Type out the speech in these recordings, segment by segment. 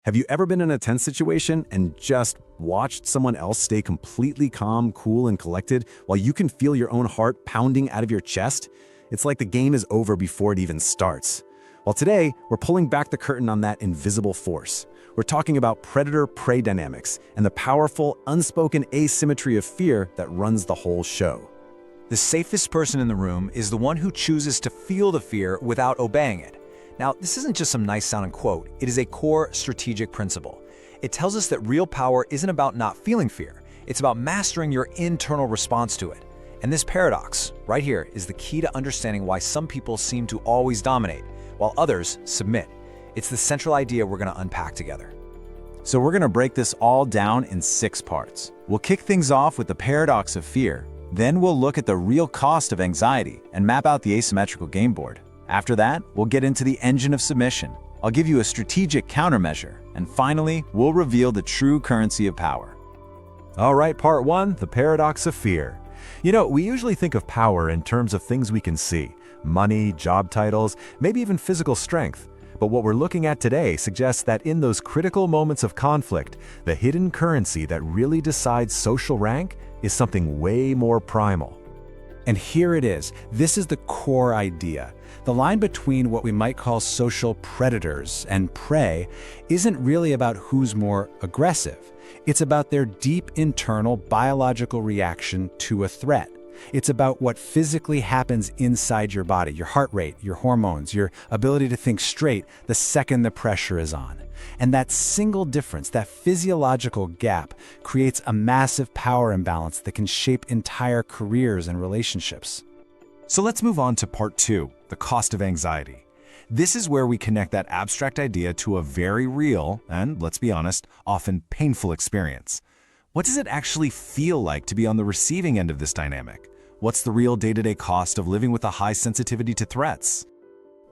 Have you ever been in a tense situation and just watched someone else stay completely calm, cool, and collected while you can feel your own heart pounding out of your chest? It's like the game is over before it even starts. Well, today, we're pulling back the curtain on that invisible force. We're talking about predator-prey dynamics and the powerful, unspoken asymmetry of fear that runs the whole show. The safest person in the room is the one who chooses to feel the fear without obeying it. Now, this isn't just some nice-sounding quote. It is a core strategic principle. It tells us that real power isn't about not feeling fear. It's about mastering your internal response to it. And this paradox, right here, is the key to understanding why some people seem to always dominate, while others submit. It's the central idea we're going to unpack together. So we're going to break this all down in 6 parts. We'll kick things off with the paradox of fear. Then we'll look at the real cost of anxiety and map out the asymmetrical game board. After that, we'll get into the engine of submission. I'll give you a strategic countermeasure. And finally, we'll reveal the true currency of power. All right, part 1, the paradox of fear. You know, we usually think of power in terms of things we can see. Money, job titles, maybe even physical strength. But what we're looking at today suggests that in those critical moments of conflict, the hidden currency that really decides social rank is something way more primal. And here it is. This is the core idea. The line between what we might call social predators and prey isn't really about who's more aggressive. It's about their deep internal biological reaction to a threat. It's about what physically happens inside your body, your heart rate, your hormones, your ability to think straight the second the pressure is on. And that single difference, that physiological gap, creates a massive power imbalance that can shape entire careers and relationships. So let's move on to part 2, the cost of anxiety. This is where we connect that abstract idea to a very real, and let's be honest, often painful experience. What does it actually feel like to be on the receiving end of this dynamic? What's the real day-to-day cost of living with a high sensitivity to threats?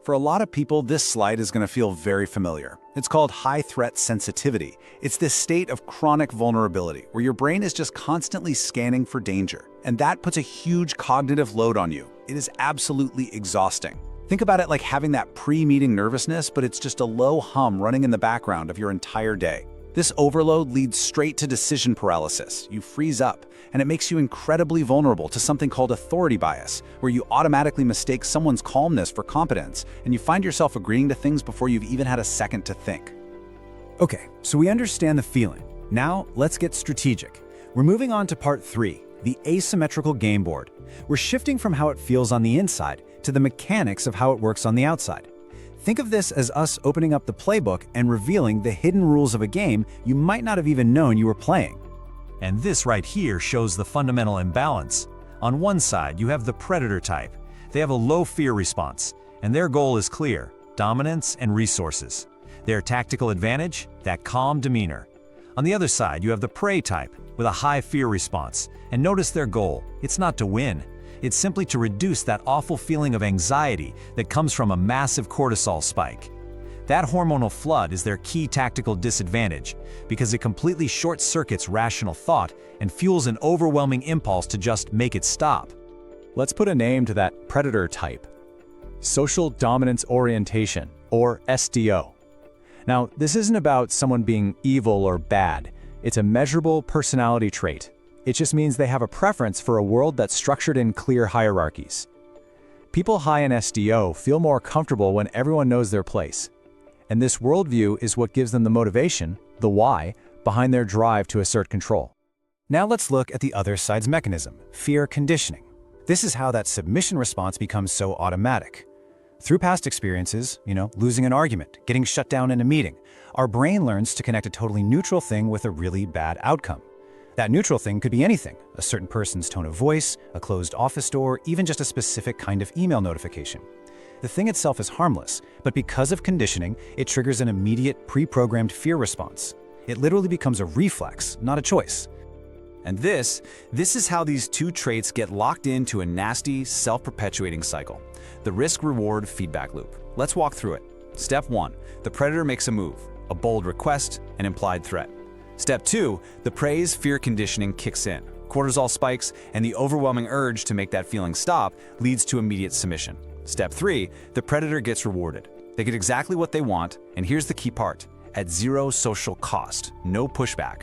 For a lot of people, this slide is going to feel very familiar. It's called high threat sensitivity. It's this state of chronic vulnerability where your brain is just constantly scanning for danger. And that puts a huge cognitive load on you. It is absolutely exhausting. Think about it like having that pre-meeting nervousness, but it's just a low hum running in the background of your entire day. This overload leads straight to decision paralysis. You freeze up, and it makes you incredibly vulnerable to something called authority bias, where you automatically mistake someone's calmness for competence, and you find yourself agreeing to things before you've even had a second to think. Okay, so we understand the feeling. Now, let's get strategic. We're moving on to part 3, the asymmetrical game board. We're shifting from how it feels on the inside to the mechanics of how it works on the outside. Think of this as us opening up the playbook and revealing the hidden rules of a game you might not have even known you were playing. And this right here shows the fundamental imbalance. On one side, you have the predator type. They have a low fear response, and their goal is clear: dominance and resources. Their tactical advantage, that calm demeanor. On the other side, you have the prey type with a high fear response, and notice their goal: it's not to win. It's simply to reduce that awful feeling of anxiety that comes from a massive cortisol spike. That hormonal flood is their key tactical disadvantage because it completely short-circuits rational thought and fuels an overwhelming impulse to just make it stop. Let's put a name to that predator type. Social dominance orientation, or SDO. Now, this isn't about someone being evil or bad. It's a measurable personality trait. It just means they have a preference for a world that's structured in clear hierarchies. People high in SDO feel more comfortable when everyone knows their place. And this worldview is what gives them the motivation, the why, behind their drive to assert control. Now let's look at the other side's mechanism, fear conditioning. This is how that submission response becomes so automatic. Through past experiences, losing an argument, getting shut down in a meeting, our brain learns to connect a totally neutral thing with a really bad outcome. That neutral thing could be anything: a certain person's tone of voice, a closed office door, even just a specific kind of email notification. The thing itself is harmless, but because of conditioning, it triggers an immediate, pre-programmed fear response. It literally becomes a reflex, not a choice. And this is how these two traits get locked into a nasty, self-perpetuating cycle. The risk-reward feedback loop. Let's walk through it. Step 1, the predator makes a move, a bold request, an implied threat. Step 2, the prey's fear conditioning kicks in. Cortisol spikes, and the overwhelming urge to make that feeling stop leads to immediate submission. Step 3, the predator gets rewarded. They get exactly what they want, and here's the key part. at zero social cost, no pushback.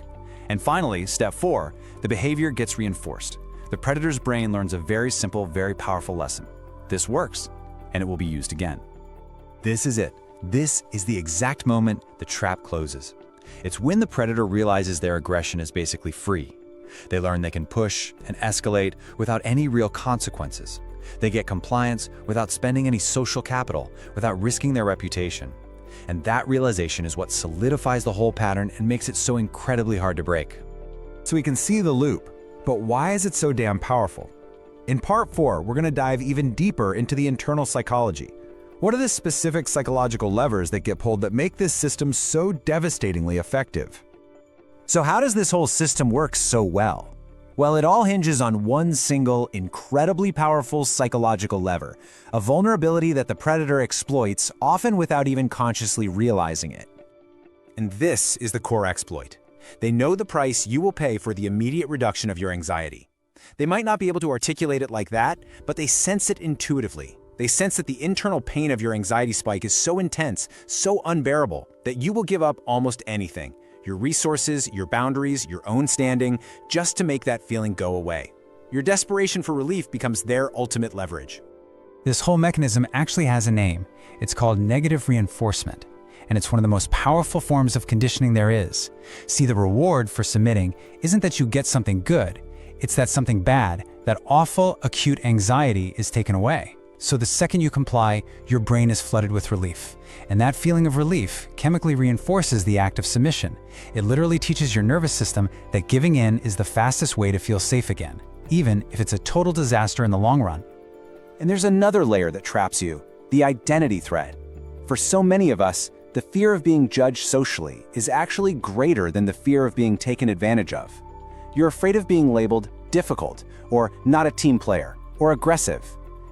And finally, step 4, the behavior gets reinforced. The predator's brain learns a very simple, very powerful lesson. This works, and it will be used again. This is it. This is the exact moment the trap closes. It's when the predator realizes their aggression is basically free. They learn they can push and escalate without any real consequences. They get compliance without spending any social capital, without risking their reputation. And that realization is what solidifies the whole pattern and makes it so incredibly hard to break. So we can see the loop, but why is it so damn powerful? In part 4, we're going to dive even deeper into the internal psychology. What are the specific psychological levers that get pulled that make this system so devastatingly effective? So how does this whole system work so well? Well, it all hinges on one single, incredibly powerful psychological lever, a vulnerability that the predator exploits, often without even consciously realizing it. And this is the core exploit. They know the price you will pay for the immediate reduction of your anxiety. They might not be able to articulate it like that, but they sense it intuitively. They sense that the internal pain of your anxiety spike is so intense, so unbearable, that you will give up almost anything. Your resources, your boundaries, your own standing, just to make that feeling go away. Your desperation for relief becomes their ultimate leverage. This whole mechanism actually has a name. It's called negative reinforcement, and it's one of the most powerful forms of conditioning there is. See, the reward for submitting isn't that you get something good, it's that something bad, that awful, acute anxiety is taken away. So the second you comply, your brain is flooded with relief. And that feeling of relief chemically reinforces the act of submission. It literally teaches your nervous system that giving in is the fastest way to feel safe again, even if it's a total disaster in the long run. And there's another layer that traps you, the identity threat. For so many of us, the fear of being judged socially is actually greater than the fear of being taken advantage of. You're afraid of being labeled difficult, or not a team player, or aggressive.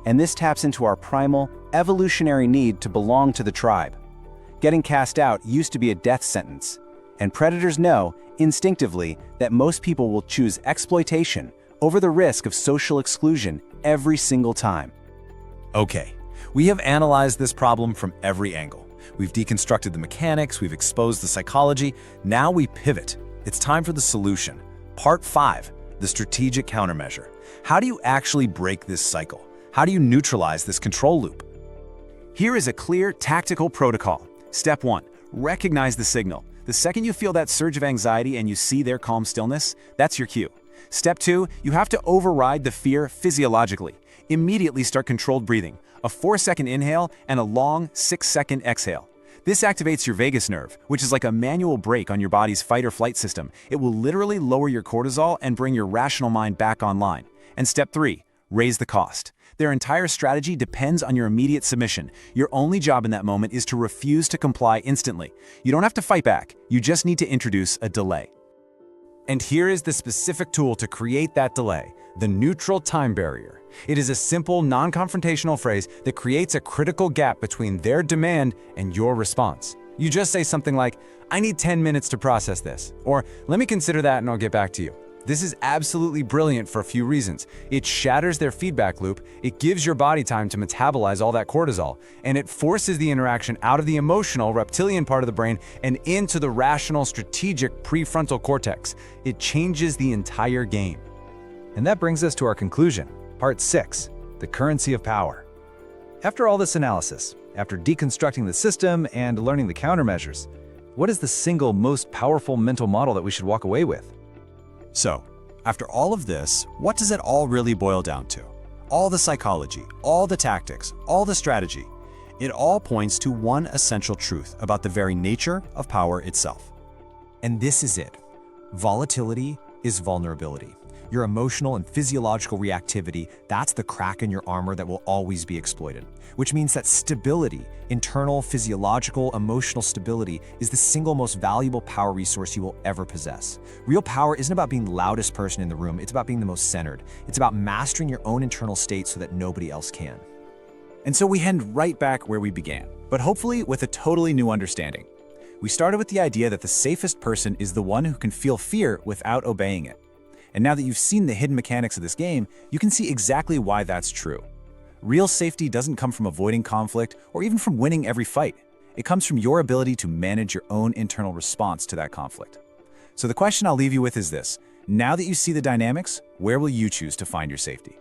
And this taps into our primal, evolutionary need to belong to the tribe. Getting cast out used to be a death sentence, and predators know, instinctively, that most people will choose exploitation over the risk of social exclusion every single time. Okay, we have analyzed this problem from every angle. We've deconstructed the mechanics, we've exposed the psychology, now we pivot. It's time for the solution. Part 5, the strategic countermeasure. How do you actually break this cycle? How do you neutralize this control loop? Here is a clear tactical protocol. Step 1, recognize the signal. The second you feel that surge of anxiety and you see their calm stillness, that's your cue. Step 2, you have to override the fear physiologically. Immediately start controlled breathing, a 4-second inhale and a long 6-second exhale. This activates your vagus nerve, which is like a manual brake on your body's fight or flight system. It will literally lower your cortisol and bring your rational mind back online. And step 3, raise the cost. Their entire strategy depends on your immediate submission. Your only job in that moment is to refuse to comply instantly. You don't have to fight back, you just need to introduce a delay. And here is the specific tool to create that delay, the neutral time barrier. It is a simple, non-confrontational phrase that creates a critical gap between their demand and your response. You just say something like, "I need 10 minutes to process this," or "Let me consider that and I'll get back to you." This is absolutely brilliant for a few reasons. It shatters their feedback loop, it gives your body time to metabolize all that cortisol, and it forces the interaction out of the emotional, reptilian part of the brain and into the rational, strategic prefrontal cortex. It changes the entire game. And that brings us to our conclusion, part 6, the currency of power. After all this analysis, after deconstructing the system and learning the countermeasures, what is the single most powerful mental model that we should walk away with? So, after all of this, what does it all really boil down to? All the psychology, all the tactics, all the strategy. It all points to one essential truth about the very nature of power itself. And this is it. Volatility is vulnerability. Your emotional and physiological reactivity, that's the crack in your armor that will always be exploited. Which means that stability, internal, physiological, emotional stability, is the single most valuable power resource you will ever possess. Real power isn't about being the loudest person in the room, it's about being the most centered. It's about mastering your own internal state so that nobody else can. And so we head right back where we began, but hopefully with a totally new understanding. We started with the idea that the safest person is the one who can feel fear without obeying it. And now that you've seen the hidden mechanics of this game, you can see exactly why that's true. Real safety doesn't come from avoiding conflict or even from winning every fight. It comes from your ability to manage your own internal response to that conflict. So the question I'll leave you with is this: now that you see the dynamics, where will you choose to find your safety?